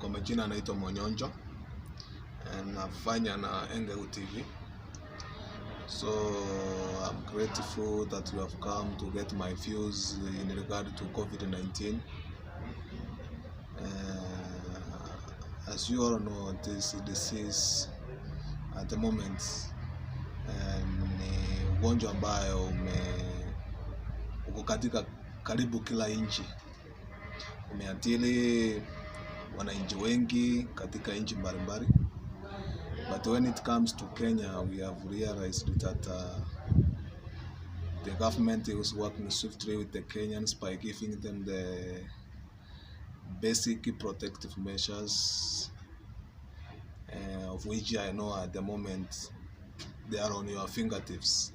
Kwa majina naitwa Monyonjo and nafanya na Engegu TV. So I'm grateful that you have come to get my views in regard to Covid-19. As you all know, this disease at the moment ni ugonjwa ambayo uko katika karibu kila nchi. Umeathiri wananchi wengi katika nchi mbalimbali. But when it comes to Kenya, we have realized that the government is working swiftly with the Kenyans by giving them the basic protective measures, of which I know at the moment they are on your fingertips.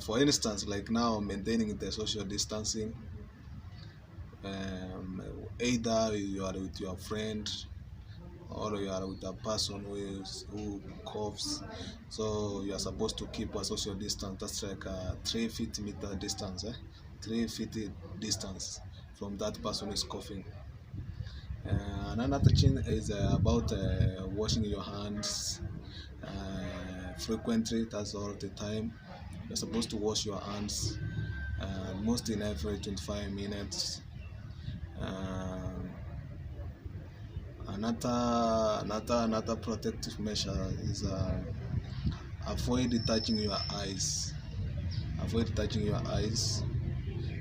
For instance, like now, maintaining the social distancing. Either you are with your friend or you are with a person who coughs, so you are supposed to keep a social distance. That's like a 3 feet meter distance, 3 feet distance from that person who is coughing. Another thing is about washing your hands frequently. That's all the time. You're supposed to wash your hands most in every 25 minutes. Another protective measure is avoid touching your eyes. Avoid touching your eyes,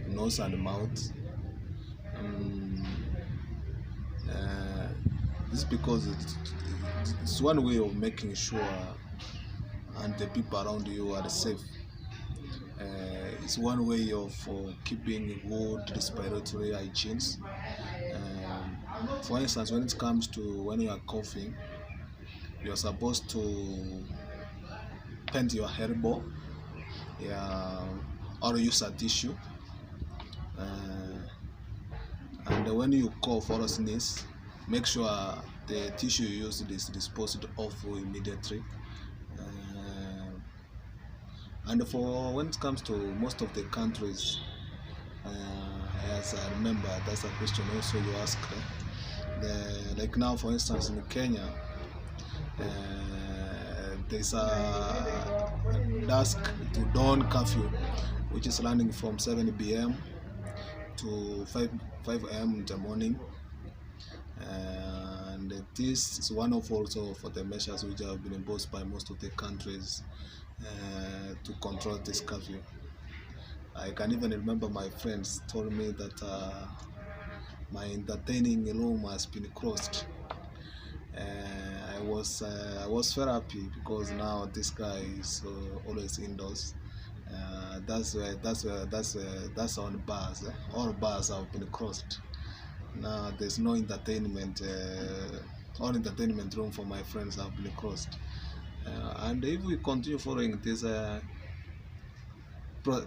nose and mouth. This is because it's one way of making sure and the people around you are safe. It's one way of keeping good respiratory hygiene. For instance, when it comes to when you are coughing, you're supposed to bend your elbow, or use a tissue. And when you cough or sneeze, make sure the tissue you used is disposed of immediately. And for when it comes to most of the countries, as I remember, that's a question also you asked. Like now, for instance, in Kenya, there's a dusk to dawn curfew, which is running from 7 p.m. to 5 a.m. in the morning. And this is one of also for the measures which have been imposed by most of the countries to control this curfew. I can even remember my friends told me that my entertaining room has been closed. I was very happy because now this guy is always indoors. That's on bars. All bars have been closed. Now there's no entertainment. All entertainment room for my friends have been closed. And if we continue following these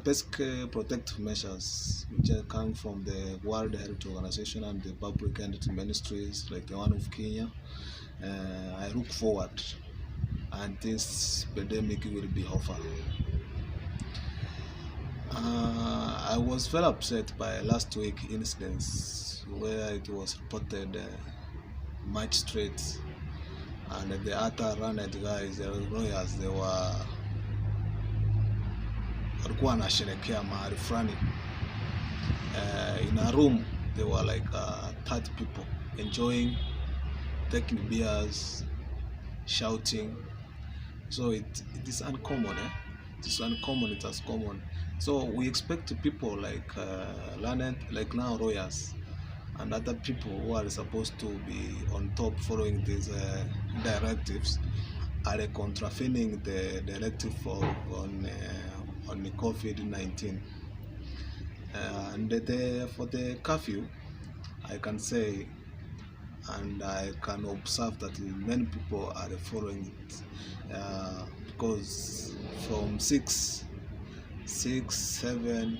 basic protective measures which come from the World Health Organization and the public entity ministries like the one of Kenya, I look forward and this epidemic will be over. I was very upset by last week incidents where it was reported magistrates and the other running guys, the lawyers, they walikuwa wanasherehekea mahali fulani. In a room there were like 30 people enjoying, taking beers, shouting. So it is uncommon. It is uncommon. It is common. So we expect people like learned, like now lawyers and other people who are supposed to be on top following these directives are contravening the directive on the Covid-19. And for the curfew, I can say and I can observe that many people are following it because from 6, 7,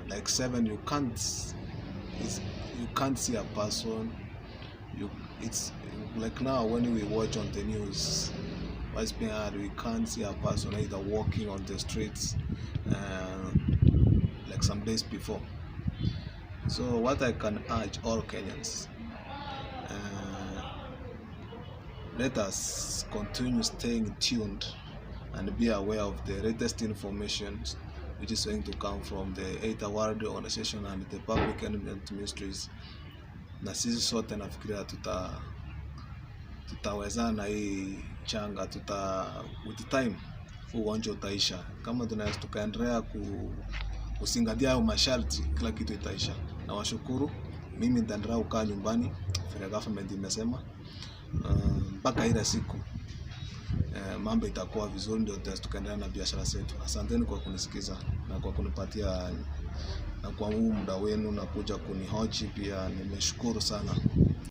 like 7, you can't see a person. It's like now when we watch on the news, we can't see a person either walking on the streets like some days before. So what I can urge all Kenyans Let us continue staying tuned and be aware of the latest information which is going to come from the Aid World Organization and the Public Health Ministries. Na sisi sote nafikiria tutawezana hii changa, with time ugonjwa utaisha. Kama tunaweza tukaendelea kuzingatia hayo masharti, kila kitu itaisha. Na washukuru, mimi nitaendelea kukaa nyumbani vile government imesema mpaka ile siku mambo itakuwa vizuri, ndio tukaendelea na biashara zetu. Asanteni kwa kunisikiza na kwa kunipatia na kwa huu muda wenu na kuja kunihoji pia, nimeshukuru sana.